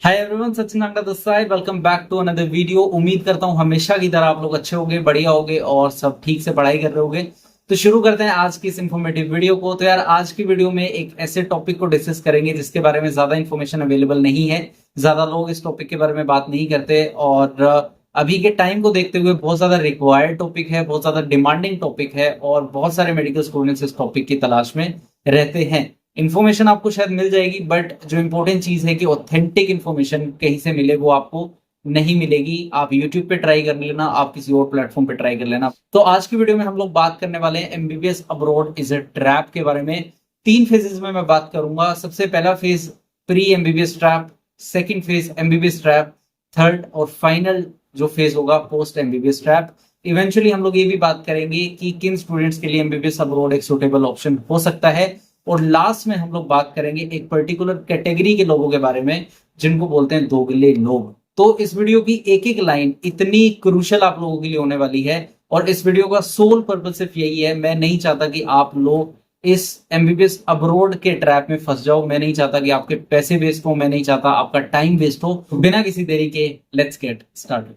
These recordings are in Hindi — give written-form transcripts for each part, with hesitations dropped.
Hi everyone, Sachin Nagda this side. Welcome back to another video. उम्मीद करता हूँ हमेशा की तरह आप लोग अच्छे होंगे, बढ़िया होंगे और सब ठीक से पढ़ाई कर रहे होंगे। तो शुरू करते हैं आज की इस इन्फॉर्मेटिव वीडियो को। तो यार, आज की वीडियो में एक ऐसे टॉपिक को डिस्कस करेंगे जिसके बारे में ज्यादा इन्फॉर्मेशन अवेलेबल नहीं है। ज्यादा लोग इस टॉपिक के बारे में बात नहीं करते और अभी के टाइम को देखते हुए बहुत ज्यादा रिक्वायर्ड टॉपिक है, बहुत ज्यादा डिमांडिंग टॉपिक है और बहुत सारे मेडिकल स्टूडेंट्स इस टॉपिक की तलाश में रहते हैं। इन्फॉर्मेशन आपको शायद मिल जाएगी, बट जो इंपॉर्टेंट चीज है कि ऑथेंटिक इन्फॉर्मेशन कहीं से मिले वो आपको नहीं मिलेगी। आप यूट्यूब पे ट्राई कर लेना, आप किसी और प्लेटफॉर्म पे ट्राई कर लेना। तो आज की वीडियो में हम लोग बात करने वाले हैं MBBS abroad is a trap के बारे में। तीन फेजेस में मैं बात करूंगा। सबसे पहला phase pre MBBS trap, second phase MBBS trap, third और फाइनल जो फेज होगा पोस्ट एमबीबीएस ट्रैप। इवेंचुअली हम लोग ये भी बात करेंगे कि किन स्टूडेंट्स के लिए एमबीबीएस अब्रॉड एक सुटेबल ऑप्शन हो सकता है। और लास्ट में हम लोग बात करेंगे एक पर्टिकुलर कैटेगरी के लोगों के बारे में जिनको बोलते हैं दोगले लोग। तो इस वीडियो की एक एक लाइन इतनी क्रूशल आप लोगों के लिए होने वाली है और इस वीडियो का सोल पर्पस सिर्फ यही है। मैं नहीं चाहता कि आप लोग इस एमबीबीएस अब्रॉड के ट्रैप में फंस जाओ। मैं नहीं चाहता कि आपके पैसे वेस्ट हो, मैं नहीं चाहता आपका टाइम वेस्ट हो। बिना किसी देरी के लेट्स गेट स्टार्टेड।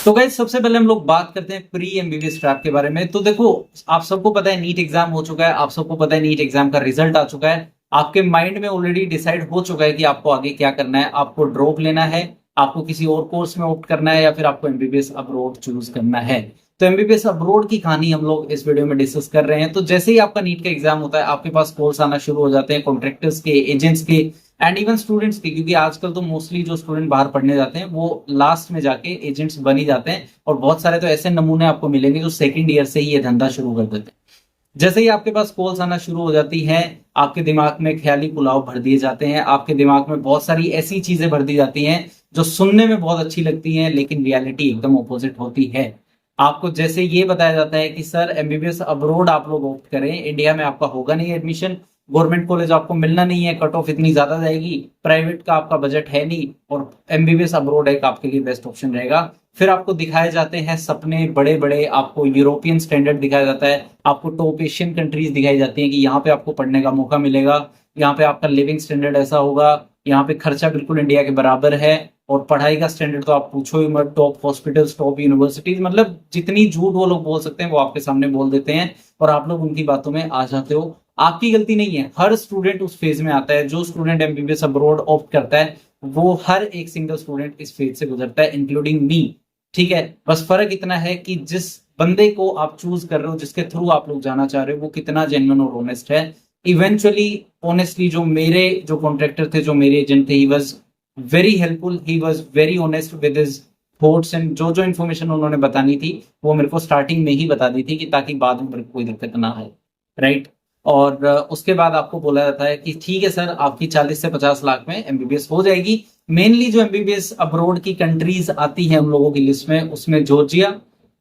तो गाइस, सबसे पहले हम लोग बात करते हैं प्री एमबीबीएस ट्रैप के बारे में। तो देखो, आप सबको पता है नीट एग्जाम हो चुका है, आप सबको पता है नीट एग्जाम का रिजल्ट आ चुका है। आपके माइंड में ऑलरेडी डिसाइड हो चुका है कि आपको आगे क्या करना है। आपको ड्रॉप लेना है, आपको किसी और कोर्स में ऑप्ट करना है या फिर आपको एमबीबीएस अब्रॉड चूज करना है। तो एमबीबीएस अब्रॉड की कहानी हम लोग इस वीडियो में डिस्कस कर रहे हैं। तो जैसे ही आपका नीट का एग्जाम होता है, आपके पास कॉल्स आना शुरू हो जाते हैं कॉन्ट्रैक्टर्स के, एजेंट्स के एंड इवन स्टूडेंट्स के, क्योंकि आजकल तो मोस्टली जो स्टूडेंट बाहर पढ़ने जाते हैं वो लास्ट में जाके एजेंट्स बन ही जाते हैं। और बहुत सारे तो ऐसे नमूने आपको मिलेंगे जो सेकंड ईयर से ही ये धंधा शुरू कर देते हैं। जैसे ही आपके पास कॉल्स आना शुरू हो जाती हैं, आपके दिमाग में ख्याली पुलाव भर दिए जाते हैं। आपके दिमाग में बहुत सारी ऐसी चीजें भर दी जाती हैं जो सुनने में बहुत अच्छी लगती हैं लेकिन रियलिटी एकदम ऑपोजिट होती है। आपको जैसे ये बताया जाता है कि सर एमबीबीएस अब्रॉड आप लोग ऑप्ट करें, इंडिया में आपका होगा नहीं एडमिशन, गवर्नमेंट कॉलेज आपको मिलना नहीं है, कट ऑफ इतनी ज्यादा जाएगी, प्राइवेट का आपका बजट है नहीं और एमबीबीएस अब्रॉड एक आपके लिए बेस्ट ऑप्शन रहेगा। फिर आपको दिखाए जाते हैं सपने बड़े बड़े, आपको यूरोपियन स्टैंडर्ड दिखाया जाता है, आपको टॉप एशियन कंट्रीज दिखाई जाती हैं कि यहाँ पे आपको पढ़ने का मौका मिलेगा, यहाँ पे आपका लिविंग स्टैंडर्ड ऐसा होगा, यहाँ पे खर्चा बिल्कुल इंडिया के बराबर है और पढ़ाई का स्टैंडर्ड तो आप पूछो ही मत। टॉप हॉस्पिटल्स, टॉप यूनिवर्सिटीज, मतलब जितनी झूठ वो लोग बोल सकते हैं वो आपके सामने बोल देते हैं और आप लोग उनकी बातों में आ जाते हो। आपकी गलती नहीं है, हर स्टूडेंट उस फेज में आता है। जो स्टूडेंट एमबीबीएस अब्रॉड ऑप्ट करता है वो हर एक सिंगल स्टूडेंट इस फेज से गुजरता है, इंक्लूडिंग मी। ठीक है, बस फर्क इतना है कि जिस बंदे को आप चूज कर रहे हो, जिसके थ्रू आप लोग जाना चाह रहे हो, वो कितना जेन्युइन और ऑनेस्ट है। इवेंचुअली ऑनेस्टली जो मेरे जो कॉन्ट्रैक्टर थे, जो मेरे एजेंट थे, he was very helpful, he was very honest with his thoughts and जो जो इन्फॉर्मेशन उन्होंने बतानी थी वो मेरे को स्टार्टिंग में ही बता दी थी कि ताकि बाद में मेरे को कोई दिक्कत ना आए। राइट। और उसके बाद आपको बोला जाता है कि ठीक है सर, आपकी 40 से 50 लाख में एमबीबीएस हो जाएगी। मेनली जो एमबीबीएस अब्रॉड की कंट्रीज आती हैं उन लोगों की लिस्ट में, उसमें Georgia,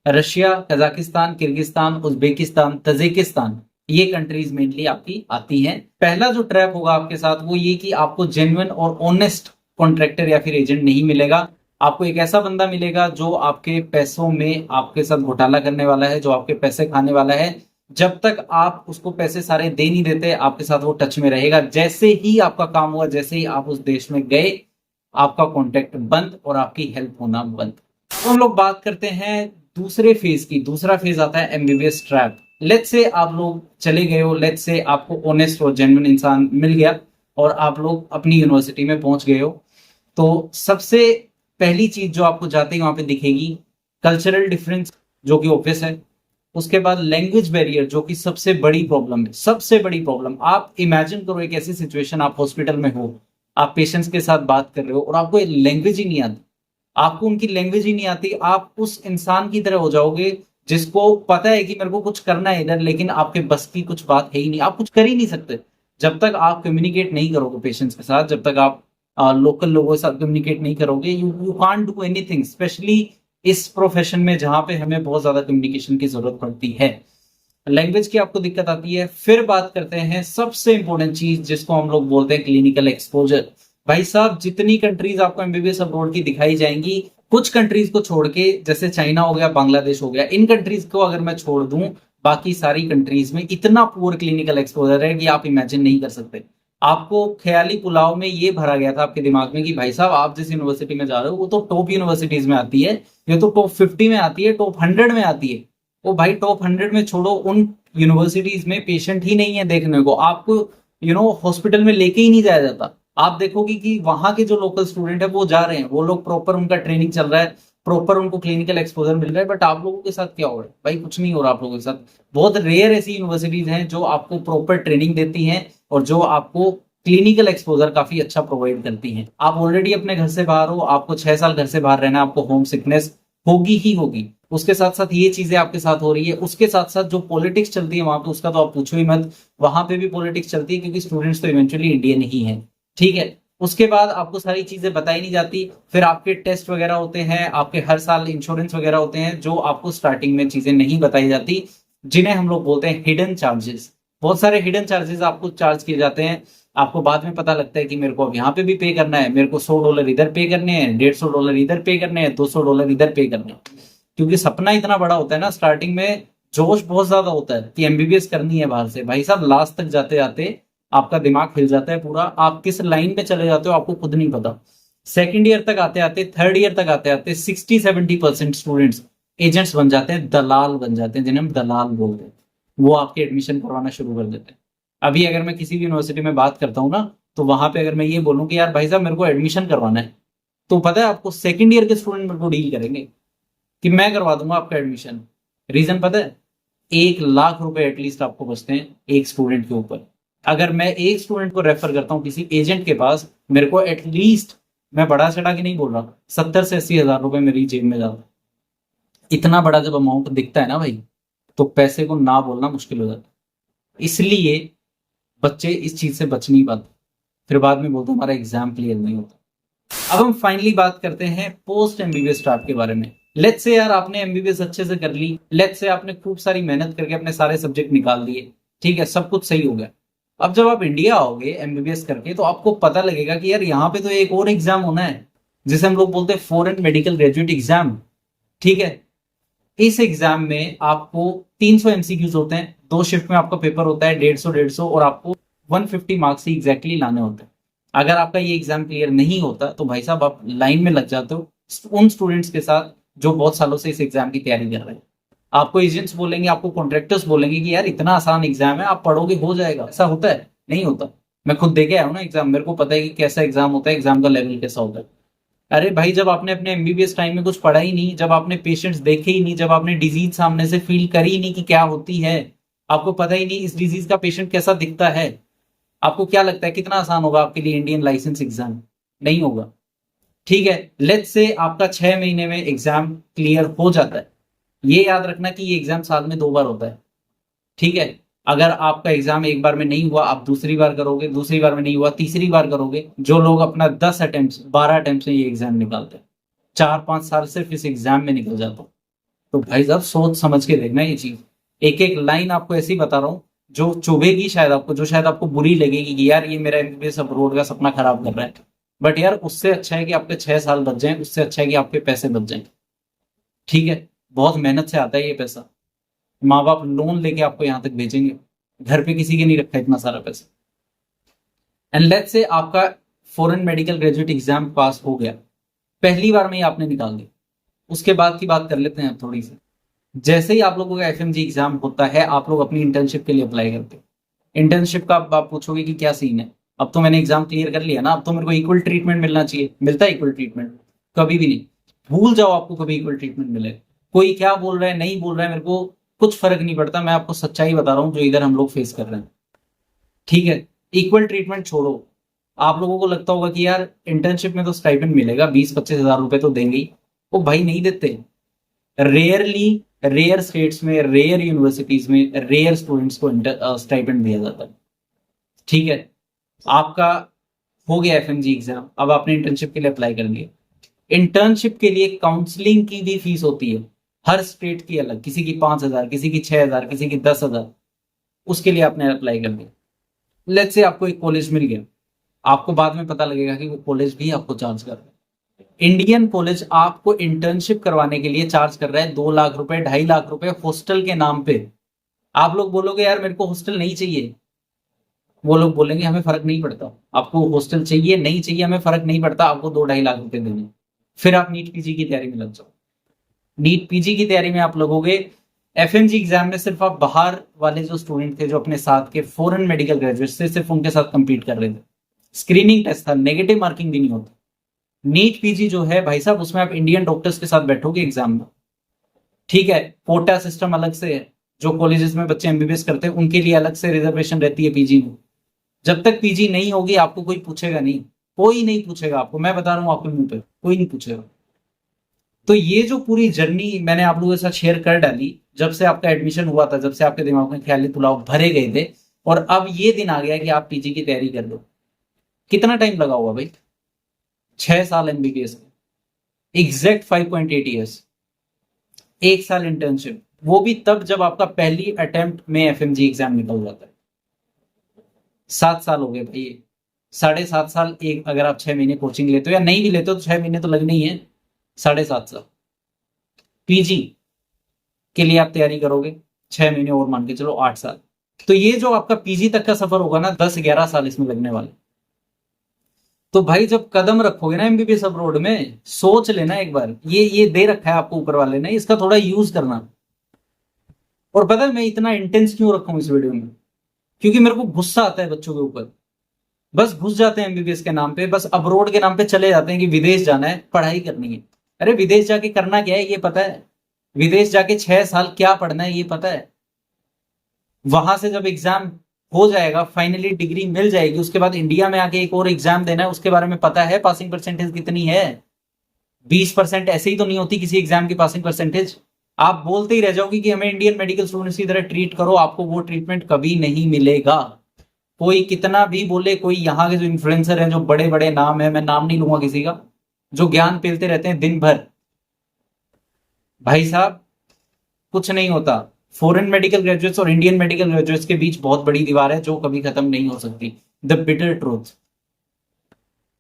Russia, Kazakhstan, Kyrgyzstan, Uzbekistan, Tajikistan, ये कंट्रीज मेनली आपकी आती हैं। पहला जो ट्रैप होगा आपके साथ वो ये कि आपको जेन्युइन और ऑनेस्ट कॉन्ट्रैक्टर या फिर एजेंट नहीं मिलेगा। आपको एक ऐसा बंदा मिलेगा जो आपके पैसों में आपके साथ घोटाला करने वाला है, जो आपके पैसे खाने वाला है। जब तक आप उसको पैसे सारे दे नहीं देते, आपके साथ वो टच में रहेगा। जैसे ही आपका काम हुआ, जैसे ही आप उस देश में गए, आपका कॉन्टेक्ट बंद और आपकी हेल्प होना बंद। तो हम लोग बात करते हैं दूसरे फेज की। दूसरा फेज आता है एमबीबीएस ट्रैप। लेट्स से आप लोग चले गए हो, लेट्स से आपको ऑनेस्ट और जेन्युइन इंसान मिल गया और आप लोग अपनी यूनिवर्सिटी में पहुंच गए हो। तो सबसे पहली चीज जो आपको जाते ही वहां पे दिखेगी, कल्चरल डिफरेंस जो कि ऑब्वियस है। उसके बाद लैंग्वेज बैरियर जो कि सबसे बड़ी प्रॉब्लम है, सबसे बड़ी प्रॉब्लम। आप इमेजिन करो एक ऐसी सिचुएशन, आप हॉस्पिटल में हो, आप पेशेंट्स के साथ बात कर रहे हो और आपको लैंग्वेज ही नहीं आती, आपको उनकी लैंग्वेज ही नहीं आती। आप उस इंसान की तरह हो जाओगे जिसको पता है कि मेरे को कुछ करना है इधर, लेकिन आपके बस की कुछ बात है ही नहीं, आप कुछ कर ही नहीं सकते। जब तक आप कम्युनिकेट नहीं करोगे पेशेंट्स के साथ, जब तक आप लोकल लोगों के साथ कम्युनिकेट नहीं करोगे, you can't do anything, specially इस प्रोफेशन में जहां पे हमें बहुत ज्यादा कम्युनिकेशन की जरूरत पड़ती है। लैंग्वेज की आपको दिक्कत आती है। फिर बात करते हैं सबसे इंपॉर्टेंट चीज जिसको हम लोग बोलते हैं क्लिनिकल एक्सपोजर। भाई साहब, जितनी कंट्रीज आपको एमबीबीएस अब्रॉड की दिखाई जाएंगी, कुछ कंट्रीज को छोड़ के, जैसे चाइना हो गया, बांग्लादेश हो गया, इन कंट्रीज को अगर मैं छोड़ दूं, बाकी सारी कंट्रीज में इतना पुअर क्लिनिकल एक्सपोजर है कि आप इमेजिन नहीं कर सकते। आपको ख्याली पुलाव में ये भरा गया था आपके दिमाग में कि भाई साहब आप जिस यूनिवर्सिटी में जा रहे हो वो तो टॉप यूनिवर्सिटीज में आती है, ये तो टॉप 50 में आती है, टॉप 100 में आती है। वो भाई टॉप 100 में छोड़ो, उन यूनिवर्सिटीज में पेशेंट ही नहीं है देखने को, आपको हॉस्पिटल में लेके ही नहीं जाया जाता। आप देखोगे कि वहां के जो लोकल स्टूडेंट है वो जा रहे हैं, वो लोग प्रॉपर उनका ट्रेनिंग चल रहा है, प्रॉपर उनको क्लिनिकल एक्सपोजर मिल रहा है। बट आप लोगों के साथ क्या हो रहा है भाई? कुछ नहीं हो रहा आप लोगों के साथ। बहुत रेयर ऐसी यूनिवर्सिटीज हैं जो आपको प्रॉपर ट्रेनिंग देती हैं और जो आपको क्लिनिकल एक्सपोजर काफी अच्छा प्रोवाइड करती हैं। आप ऑलरेडी अपने घर से बाहर हो, आपको 6 साल घर से बाहर रहना, आपको होम सिकनेस होगी ही होगी, उसके साथ साथ ये चीजें आपके साथ हो रही है, उसके साथ साथ जो पॉलिटिक्स चलती है वहां पे उसका तो आप पूछो ही मत। वहां पे भी पॉलिटिक्स चलती है क्योंकि स्टूडेंट्स तो इवेंचुअली इंडियन ही है, ठीक है। उसके बाद आपको सारी चीजें बताई नहीं जाती, फिर आपके टेस्ट वगैरह होते हैं, आपके हर साल इंश्योरेंस वगैरह होते हैं जो आपको स्टार्टिंग में चीजें नहीं बताई जाती, जिन्हें हम लोग बोलते हैं हिडन चार्जेस। बहुत सारे हिडन चार्जेस आपको चार्ज किए जाते हैं। आपको बाद में पता लगता है कि मेरे को अब यहाँ पे भी पे करना है, मेरे को $100 इधर पे करने हैं, $150 इधर पे करने हैं, $200 इधर पे करने हैं। क्योंकि सपना इतना बड़ा होता है ना, स्टार्टिंग में जोश बहुत ज्यादा होता है कि एमबीबीएस करनी है बाहर से। भाई साहब लास्ट तक जाते जाते आपका दिमाग हिल जाता है पूरा, आप किस लाइन पे चले जाते हो आपको खुद नहीं पता। सेकंड ईयर तक आते आते, थर्ड ईयर तक आते आते 60-70% स्टूडेंट्स एजेंट्स बन जाते हैं, दलाल बन जाते हैं, जिन्हें हम दलाल बोलते हैं। वो आपके एडमिशन करवाना शुरू कर देते हैं। अभी अगर मैं किसी भी यूनिवर्सिटी में बात करता हूँ ना, तो वहां पे अगर मैं ये बोलूँ कि यार भाई साहब मेरे को एडमिशन करवाना है, तो पता है आपको सेकंड ईयर के स्टूडेंट मेरे को डील करेंगे कि मैं करवा दूंगा आपका एडमिशन। रीजन पता है? 1 लाख रुपए एटलीस्ट आपको बचते हैं एक स्टूडेंट के ऊपर। अगर मैं एक स्टूडेंट को रेफर करता हूँ किसी एजेंट के पास, मेरे को एटलीस्ट, मैं बड़ा चढ़ा के नहीं बोल रहा, 70 से 80 हजार रुपए मेरी जेब में जाता। इतना बड़ा जब अमाउंट दिखता है ना भाई, तो पैसे को ना बोलना मुश्किल हो जाता है। इसलिए बच्चे इस चीज से बच नहीं पाते, फिर बाद में बोलते हमारा एग्जाम क्लियर नहीं होता। अब हम फाइनली बात करते हैं पोस्ट एमबीबीएस स्टार्ट के बारे में। लेट्स से यार आपने एमबीबीएस अच्छे से कर ली, लेट्स से आपने खूब सारी मेहनत करके अपने सारे सब्जेक्ट निकाल दिए, ठीक है, सब कुछ सही हो गया। अब जब आप इंडिया आओगे एमबीबीएस करके, तो आपको पता लगेगा कि यार यहाँ पे तो एक और एग्जाम होना है, जिसे हम लोग बोलते हैं फॉरेन मेडिकल ग्रेजुएट एग्जाम, ठीक है। इस एग्जाम में आपको 300 एमसीक्यूज होते हैं, 2 शिफ्ट में आपका पेपर होता है, 150 और आपको 150 मार्क्स ही एग्जैक्टली लाने होते हैं। अगर आपका ये एग्जाम क्लियर नहीं होता तो भाई साहब आप लाइन में लग जाते हो उन स्टूडेंट्स के साथ जो बहुत सालों से इस एग्जाम की तैयारी कर रहे हैं। आपको एजेंट्स बोलेंगे, आपको कॉन्ट्रैक्टर्स बोलेंगे कि यार इतना आसान एग्जाम है, आप पढ़ोगे हो जाएगा। ऐसा होता है? नहीं होता। मैं खुद देखे आया हूँ ना एग्जाम, मेरे को पता है कि कैसा एग्जाम होता है, एग्जाम का लेवल कैसा होता है। अरे भाई जब आपने अपने एमबीबीएस टाइम में कुछ पढ़ा ही नहीं, जब आपने पेशेंट्स देखे ही नहीं, जब आपने डिजीज सामने से फील करी ही नहीं कि क्या होती है, आपको पता ही नहीं इस डिजीज का पेशेंट कैसा दिखता है, आपको क्या लगता है कितना आसान होगा आपके लिए इंडियन लाइसेंस एग्जाम? नहीं होगा, ठीक है। लेट्स से आपका 6 महीने में एग्जाम क्लियर हो जाता है। ये याद रखना कि ये एग्जाम साल में 2 बार होता है, ठीक है। अगर आपका एग्जाम एक बार में नहीं हुआ, आप दूसरी बार करोगे, दूसरी बार में नहीं हुआ, तीसरी बार करोगे। जो लोग अपना 10 अटेम्प्ट 12 अटेम्प्ट से ये एग्जाम निकालते हैं, 4-5 साल सिर्फ इस एग्जाम में निकल जाता हूँ। तो भाई साहब सोच समझ के देखना ये चीज। एक एक लाइन आपको ऐसी बता रहा हूँ जो चुभेगी शायद आपको, जो शायद आपको बुरी लगेगी कि यार ये मेरा एमबीबीएस अब्रोड का सपना खराब कर रहा है। बट यार उससे अच्छा है कि आपके 6 साल बच जाएं, उससे अच्छा है कि आपके पैसे बच जाएं, ठीक है। बहुत मेहनत से आता है ये पैसा, माँ बाप लोन लेके आपको यहाँ तक भेजेंगे, घर पे किसी के नहीं रखा इतना सारा पैसा। एंड लेट्स से आपका फॉरेन मेडिकल ग्रेजुएट एग्जाम पास हो गया, पहली बार में ही आपने निकाल दी। उसके बाद की बात कर लेते हैं थोड़ी सी। जैसे ही आप लोगों का एफएमजी एग्जाम होता है, आप लोग अपनी इंटर्नशिप के लिए अप्लाई करते हो। इंटर्नशिप का आप पूछोगे कि क्या सीन है, अब तो मैंने एग्जाम क्लियर कर लिया ना, अब तो मेरे को इक्वल ट्रीटमेंट मिलना चाहिए। मिलता है इक्वल ट्रीटमेंट? कभी भी नहीं। भूल जाओ आपको कभी इक्वल ट्रीटमेंट मिले। कोई क्या बोल रहा है नहीं बोल रहा है, मेरे को कुछ फर्क नहीं पड़ता। मैं आपको सच्चाई बता रहा हूँ जो इधर हम लोग फेस कर रहे हैं, ठीक है। इक्वल ट्रीटमेंट छोड़ो, आप लोगों को लगता होगा कि यार इंटर्नशिप में तो स्टाइपेंड मिलेगा, 20-25 हजार रुपए तो देंगे ही। वो भाई नहीं देते। रेयरली, रेयर स्टेट्स में, रेयर यूनिवर्सिटीज में, रेयर स्टूडेंट्स को स्टाइपेंड दिया जाता है, ठीक है। आपका हो गया एफएमजी एग्जाम, अब आपने इंटर्नशिप के लिए अप्लाई कर लिया। इंटर्नशिप के लिए काउंसलिंग की भी फीस होती है, हर स्टेट की अलग, किसी की 5,000, किसी की 6,000, किसी की 10,000। उसके लिए आपने अप्लाई कर दिया। लेट्स से आपको एक कॉलेज मिल गया, आपको बाद में पता लगेगा कि वो कॉलेज भी आपको चार्ज कर रहा है। इंडियन कॉलेज आपको इंटर्नशिप करवाने के लिए चार्ज कर रहा है 2 लाख रुपए, 2.5 लाख रुपए हॉस्टल के नाम पे। आप लोग बोलोगे यार मेरे को हॉस्टल नहीं चाहिए, वो लोग बोलेंगे हमें फर्क नहीं पड़ता, आपको हॉस्टल चाहिए नहीं चाहिए हमें फर्क नहीं पड़ता, आपको 2-2.5 लाख रुपए देने। फिर आप नीट पीजी की तैयारी में लग जाओ। नीट पीजी की तैयारी में आप लगोगे। एफएमजी एग्जाम में सिर्फ आप बाहर वाले जो स्टूडेंट थे जो अपने साथ के फॉरेन मेडिकल ग्रेजुएट से सिर्फ उनके साथ कंपीट कर रहे थे। स्क्रीनिंग टेस्ट था, नेगेटिव मार्किंग भी नहीं होती। नीट पीजी जो है भाई साहब, उसमें आप इंडियन डॉक्टर्स के साथ बैठोगे एग्जाम में। ठीक है, कोटा सिस्टम अलग से है, जो कॉलेजेस में बच्चे एमबीबीएस करते हैं उनके लिए अलग से रिजर्वेशन रहती है पीजी में। जब तक पीजी नहीं होगी आपको कोई पूछेगा नहीं, कोई नहीं पूछेगा आपको, मैं बता रहा हूं आपके मुंह पे, कोई नहीं पूछेगा। तो ये जो पूरी जर्नी मैंने आप लोगों के साथ शेयर कर डाली, जब से आपका एडमिशन हुआ था, जब से आपके दिमाग में ख्याली पुलाव भरे गए थे, और अब ये दिन आ गया कि आप पीजी की तैयारी कर लो। कितना टाइम लगा होगा भाई? 6 साल एमबीबीएस में, एग्जैक्ट 5.8 ईयर्स। 1 साल इंटर्नशिप, वो भी तब जब आपका पहली अटेम्प्ट में एफएमजी एग्जाम निकल जाता है। 7 साल हो गए भाई। 7.5 साल, एक अगर आप 6 महीने कोचिंग लेते हो या नहीं भी लेते हो तो 6 महीने तो लगने ही है। 7.5 साल पीजी के लिए आप तैयारी करोगे, 6 महीने और मान के चलो 8 साल। तो ये जो आपका पीजी तक का सफर होगा ना, 10-11 साल इसमें लगने वाले। तो भाई जब कदम रखोगे ना एमबीबीएस अब्रोड में, सोच लेना एक बार, ये दे रखा है आपको ऊपर वाले ने, इसका थोड़ा यूज करना। और पता है मैं इतना इंटेंस क्यों रखा हूं इस वीडियो में? क्योंकि मेरे को गुस्सा आता है बच्चों के ऊपर। बस घुस जाते हैं एमबीबीएस के नाम पे, बस अब्रोड के नाम पे चले जाते हैं कि विदेश जाना है, पढ़ाई करनी है। अरे विदेश जाके करना क्या है ये पता है? विदेश जाके 6 साल क्या पढ़ना है ये पता है? वहां से जब एग्जाम हो जाएगा, फाइनली डिग्री मिल जाएगी, उसके बाद इंडिया में आके एक और एग्जाम देना है, उसके बारे में पता है पासिंग परसेंटेज कितनी है? 20% ऐसे ही तो नहीं होती किसी एग्जाम की पासिंग परसेंटेज। आप बोलते ही रह जाओगे कि हमें इंडियन मेडिकल स्टूडेंट्स की तरह ट्रीट करो, आपको वो ट्रीटमेंट कभी नहीं मिलेगा। कोई कितना भी बोले, कोई यहाँ के जो इन्फ्लुएंसर हैं, जो बड़े बड़े नाम है, मैं नाम नहीं लूंगा किसी का, जो ज्ञान पेलते रहते हैं दिन भर, भाई साहब कुछ नहीं होता। फॉरेन मेडिकल ग्रेजुएट्स और इंडियन मेडिकल ग्रेजुएट्स के बीच बहुत बड़ी दीवार है जो कभी खत्म नहीं हो सकती। The bitter truth.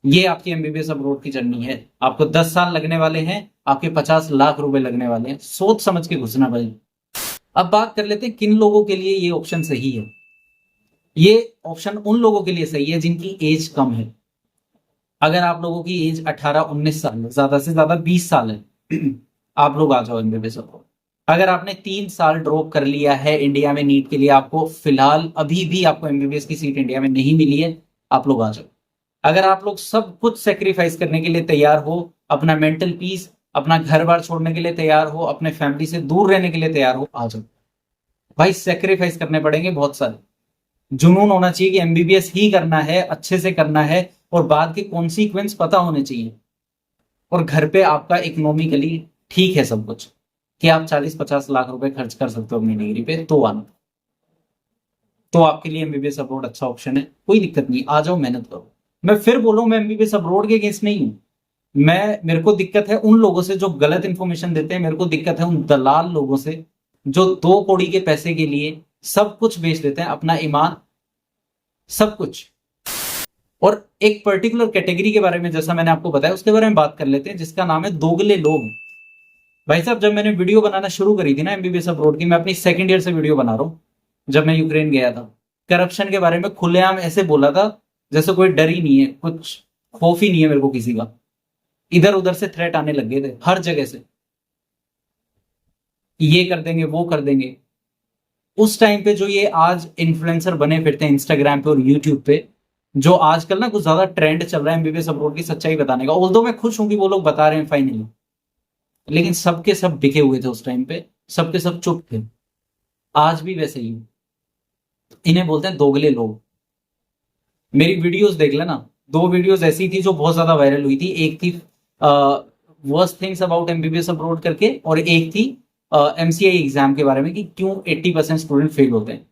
ये आपकी एमबीबीएस अब्रोड की जर्नी है। आपको 10 साल लगने वाले हैं, आपके 50 लाख रुपए लगने वाले हैं, सोच समझ के घुसना भाई। अब बात कर लेते हैं किन लोगों के लिए ये ऑप्शन सही है। ये ऑप्शन उन लोगों के लिए सही है जिनकी एज कम है। अगर आप लोगों की एज 18-19 साल है, ज्यादा से ज्यादा 20 साल है, आप लोग आ जाओ एमबीबीएस अब्रोड। अगर आपने 3 साल ड्रॉप कर लिया है इंडिया में नीट के लिए, आपको फिलहाल अभी भी आपको एमबीबीएस की सीट इंडिया में नहीं मिली है, आप लोग आ जाओ। अगर आप लोग सब कुछ सेक्रीफाइस करने के लिए तैयार हो, अपना मेंटल पीस, अपना घर बार छोड़ने के लिए तैयार हो, अपने फैमिली से दूर रहने के लिए तैयार हो, आ जाओ भाई। सेक्रीफाइस करने पड़ेंगे बहुत सारे। जुनून होना चाहिए कि एमबीबीएस ही करना है, अच्छे से करना है, और बाद के कॉन्सिक्वेंस पता होने चाहिए। और घर पे आपका इकोनॉमिकली ठीक है सब कुछ, कि आप 40-50 लाख रुपए खर्च कर सकते हो अपनी डिग्री पे, तो आना। तो आपके लिए एमबीबीएस अब्रोड अच्छा ऑप्शन है, कोई दिक्कत नहीं, आ जाओ मेहनत करो। मैं फिर बोलूं, मैं एमबीबीएस अब्रोड के अगेंस्ट नहीं हूं। मेरे को दिक्कत है उन लोगों से जो गलत इंफॉर्मेशन देते हैं, मेरे को दिक्कत है उन दलाल लोगों से जो 2 कौड़ी के पैसे के लिए सब कुछ बेच देते हैं, अपना ईमान, सब कुछ। और एक पर्टिकुलर कैटेगरी के बारे में जैसा मैंने आपको बताया, उसके बारे में बात कर लेते हैं, जिसका नाम है दोगले लोग। भाई साहब जब मैंने वीडियो बनाना शुरू करी थी ना एमबीबीएस अब्रोड की, मैं अपनी सेकंड ईयर से वीडियो बना रहा हूं, जब मैं यूक्रेन गया था, करप्शन के बारे में खुलेआम ऐसे बोला था जैसे कोई डर ही नहीं है, कुछ खौफ ही नहीं है मेरे को किसी का। इधर उधर से थ्रेट आने लग गए थे हर जगह से, ये कर देंगे वो कर देंगे। उस टाइम पे जो ये आज इन्फ्लुएंसर बने फिरते हैं इंस्टाग्राम पे और यूट्यूब पे, जो आजकल ना कुछ ज्यादा ट्रेंड चल रहा है एमबीबीएस अब्रोड की सच्चाई बताने का, ऑल्दो मैं खुश हूं कि वो लोग बता रहे हैं फाइनली, लेकिन सबके सब बिके हुए थे उस टाइम पे, सबके सब चुप थे। आज भी वैसे ही, इन्हें बोलते हैं दोगले लोग। मेरी वीडियोस देख लेना, 2 वीडियोस ऐसी थी जो बहुत ज्यादा वायरल हुई थी। एक थी worst things about MBBS abroad करके, और एक थी एमसीआई एग्जाम के बारे में कि क्यों 80% स्टूडेंट फेल होते हैं।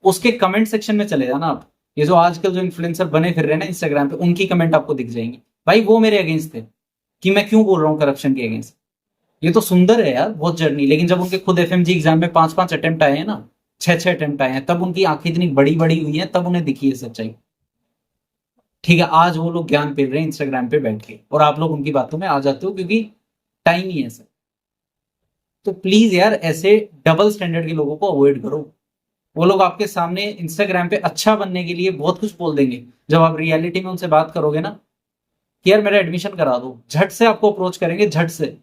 उसके कमेंट सेक्शन में चले जाना आप, ये जो आजकल जो इन्फ्लुएंसर बने फिर रहे हैं ना इंस्टाग्राम पे, उनकी कमेंट आपको दिख जाएंगी। भाई वो मेरे अगेंस्ट थे कि मैं क्यों बोल रहा हूँ करप्शन के अगेंस्ट। ये तो सुंदर है यार बहुत जर्नी, लेकिन जब उनके खुद एफएमजी एग्जाम में 5-5 अटेम्प्ट आए हैं ना, 6-6 अटेम्प्ट आए हैं, तब उनकी आंखें इतनी बड़ी बड़ी हुई हैं, तब उन्हें दिखी है सच्चाई। ठीक है, आज वो लोग ज्ञान पेल रहे हैं इंस्टाग्राम पे बैठ के, और आप लोग उनकी बातों में आ जाते हो क्योंकि टाइम ही ऐसा। तो प्लीज यार ऐसे डबल स्टैंडर्ड के लोगों को अवॉइड करो। वो लोग आपके सामने इंस्टाग्राम पे अच्छा बनने के लिए बहुत कुछ बोल देंगे। जब आप रियलिटी में उनसे बात करोगे ना कि यार मेरा एडमिशन करा दो, झट से आपको अप्रोच करेंगे, झट से,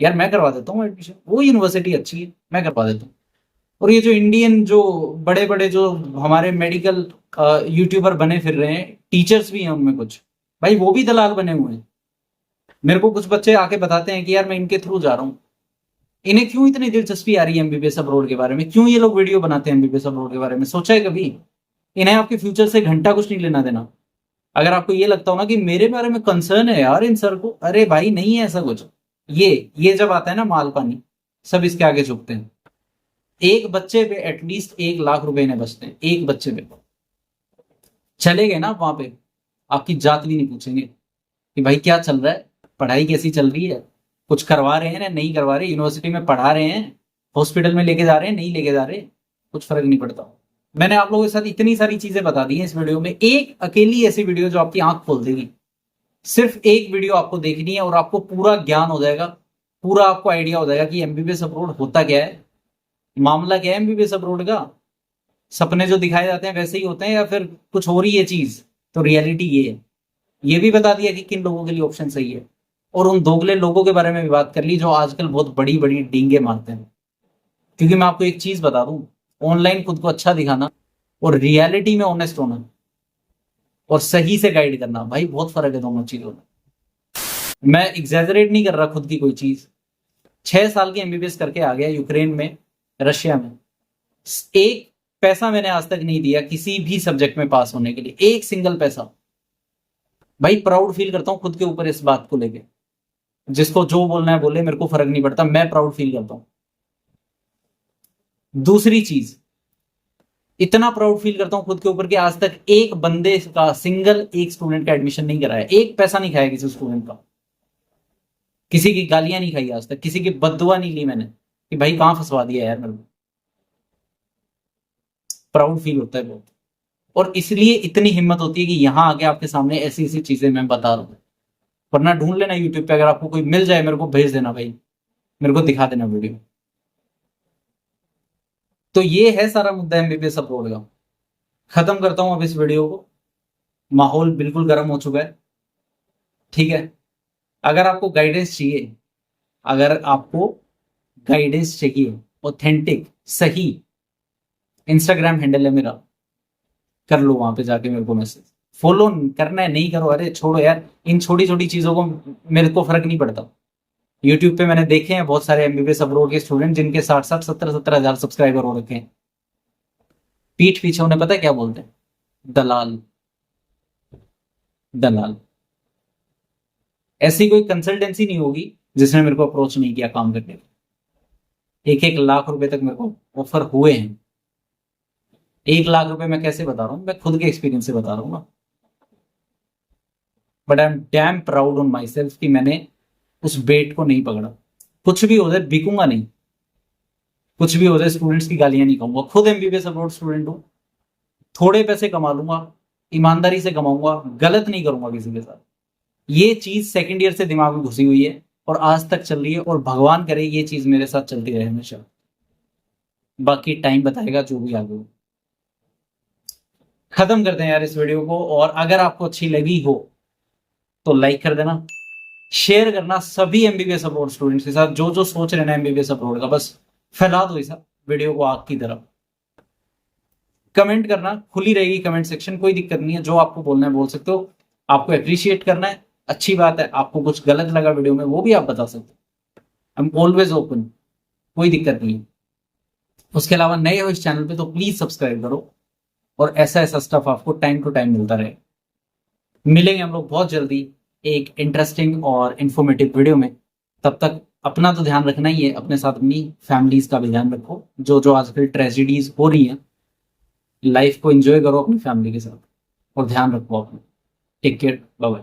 यार मैं करवा देता हूँ एडमिशन, वो यूनिवर्सिटी अच्छी है, मैं करवा देता हूँ। और ये जो इंडियन जो बड़े बड़े जो हमारे मेडिकल यूट्यूबर बने फिर रहे हैं, टीचर्स भी हैं उनमें कुछ, भाई वो भी दलाल बने हुए हैं। मेरे को कुछ बच्चे आके बताते हैं कि यार मैं इनके थ्रू जा रहा हूँ। इन्हें क्यों इतनी दिलचस्पी आ रही है एमबीबीएस अब्रॉड के बारे में, क्यों ये लोग वीडियो बनाते हैं एमबीबीएस अब्रॉड के बारे में, सोचा है कभी? इन्हें आपके फ्यूचर से घंटा कुछ नहीं लेना देना। अगर आपको ये लगता हो ना कि मेरे बारे में कंसर्न है यार इन सर को, अरे भाई नहीं है ऐसा कुछ। ये जब आता है ना माल पानी, सब इसके आगे झुकते हैं। एक बच्चे पे एटलीस्ट 1 लाख रुपए इन्हें बचते हैं, एक बच्चे पे। चले गए ना वहां पे, आपकी जात भी नहीं पूछेंगे कि भाई क्या चल रहा है, पढ़ाई कैसी चल रही है, कुछ करवा रहे हैं या नहीं करवा रहे, यूनिवर्सिटी में पढ़ा रहे हैं, हॉस्पिटल में लेके जा रहे हैं, नहीं लेके जा रहे, कुछ फर्क नहीं पड़ता। मैंने आप लोगों के साथ इतनी सारी चीजें बता दी हैं इस वीडियो में, एक अकेली ऐसी वीडियो जो आपकी आंख खोल देगी। सिर्फ एक वीडियो आपको देखनी है और आपको पूरा ज्ञान हो जाएगा, पूरा आपको आइडिया हो जाएगा कि एमबीबीएस अब्रॉड होता क्या है, मामला क्या है एमबीबीएस अब्रॉड का। सपने जो दिखाए जाते हैं वैसे ही होते हैं या फिर कुछ हो रही है चीज, तो रियलिटी ये है। ये भी बता दिया कि किन लोगों के लिए ऑप्शन सही है, और उन दोगले लोगों के बारे में भी बात कर ली जो आजकल बहुत बड़ी बड़ी डींगे मारते हैं। क्योंकि मैं आपको एक चीज बता दूं, ऑनलाइन खुद को अच्छा दिखाना और रियलिटी में ऑनेस्ट होना और सही से गाइड करना, भाई बहुत फर्क है दोनों चीजों में। मैं एग्जैजरेट नहीं कर रहा खुद की कोई चीज। 6 साल की एमबीबीएस करके आ गया यूक्रेन में, रशिया में। एक पैसा मैंने आज तक नहीं दिया किसी भी सब्जेक्ट में पास होने के लिए, एक सिंगल पैसा। भाई प्राउड फील करता हूं खुद के ऊपर इस बात को लेके। जिसको जो बोलना है बोले, मेरे को फर्क नहीं पड़ता, मैं प्राउड फील करता हूं। दूसरी चीज, इतना प्राउड फील करता हूं खुद के ऊपर कि आज तक एक बंदे का, सिंगल एक स्टूडेंट का एडमिशन नहीं कराया, एक पैसा नहीं खाया किसी स्टूडेंट का, किसी की गालियां नहीं खाई आज तक, किसी की बददुआ नहीं ली मैंने कि भाई कहां फंसवा दिया यार मेरे को। प्राउड फील होता है बहुत, और इसलिए इतनी हिम्मत होती है कि यहां आके आपके सामने ऐसी ऐसी चीजें मैं बता रहा हूं। वरना ढूंढ लेना यूट्यूब पे, अगर आपको कोई मिल जाए मेरे को भेज देना भाई, मेरे को दिखा देना वीडियो। तो ये है सारा मुद्दा एमबीबीएस अब्रॉड का। खत्म करता हूं अब इस वीडियो को, माहौल बिल्कुल गर्म हो चुका है, ठीक है। अगर आपको गाइडेंस चाहिए, अगर आपको गाइडेंस चाहिए ऑथेंटिक सही, इंस्टाग्राम हैंडल है मेरा, कर लो वहां पे जाके मेरे को मैसेज। फॉलो करना है नहीं करो, अरे छोड़ो यार इन छोटी छोटी चीजों को, मेरे को फर्क नहीं पड़ता। यूट्यूब पे मैंने देखे हैं बहुत सारे एमबीबीएस अब्रॉड के स्टूडेंट जिनके 60-60 70-70 हजार सब्सक्राइबर हो रखे हैं। पीठ पीछे उन्हें पता है क्या बोलते हैं? दलाल। दलाल। ऐसी कोई कंसल्टेंसी नहीं होगी जिसने मेरे को अप्रोच नहीं किया काम करने के। 1-1 लाख रुपए तक मेरे को ऑफर हुए हैं। 1 लाख रुपए मैं कैसे बता रहा हूँ, मैं खुद के एक्सपीरियंस से बता रहा हूँ ना। But I am damn proud on my self कि मैंने उस बेट को नहीं पकड़ा। कुछ भी हो जाए बिकूंगा नहीं, कुछ भी हो जाए स्टूडेंट्स की गालियां नहीं खाऊंगा। खुद एमबीबीएस अब्रॉड स्टूडेंट हूं, थोड़े पैसे कमा लूंगा, ईमानदारी से कमाऊंगा, गलत नहीं करूंगा किसी के साथ। ये चीज सेकंड ईयर से दिमाग में घुसी हुई है और आज तक चल रही है, और भगवान करे ये चीज मेरे साथ चलती रहे हमेशा। बाकी टाइम बताएगा जो भी आगे हो। खत्म करते हैं यार इस वीडियो को, और अगर आपको अच्छी लगी हो तो लाइक कर देना, शेयर करना सभी एमबीबीएस अब्रॉड स्टूडेंट्स के साथ, जो जो सोच रहे हैं एमबीबीएस अब्रॉड का, बस फैला दो इस वीडियो को आग की तरफ। कमेंट करना खुली रहेगी कमेंट सेक्शन, कोई दिक्कत नहीं है, जो आपको बोलना है बोल सकते हो। आपको अप्रिशिएट करना है, अच्छी बात है। आपको कुछ गलत लगा वीडियो में वो भी आप बता सकते हो, आई एम ऑलवेज ओपन, कोई दिक्कत नहीं है। उसके अलावा नए हो इस चैनल पे तो प्लीज सब्सक्राइब करो, और ऐसा ऐसा स्टफ आपको टाइम टू टाइम मिलता रहे। मिलेंगे हम लोग बहुत जल्दी एक इंटरेस्टिंग और इंफॉर्मेटिव वीडियो में। तब तक अपना तो ध्यान रखना ही है, अपने साथ अपनी फैमिलीज का भी ध्यान रखो। जो जो आजकल ट्रेजिडीज हो रही हैं, लाइफ को एंजॉय करो अपनी फैमिली के साथ, और ध्यान रखो अपना। Take care, bye bye.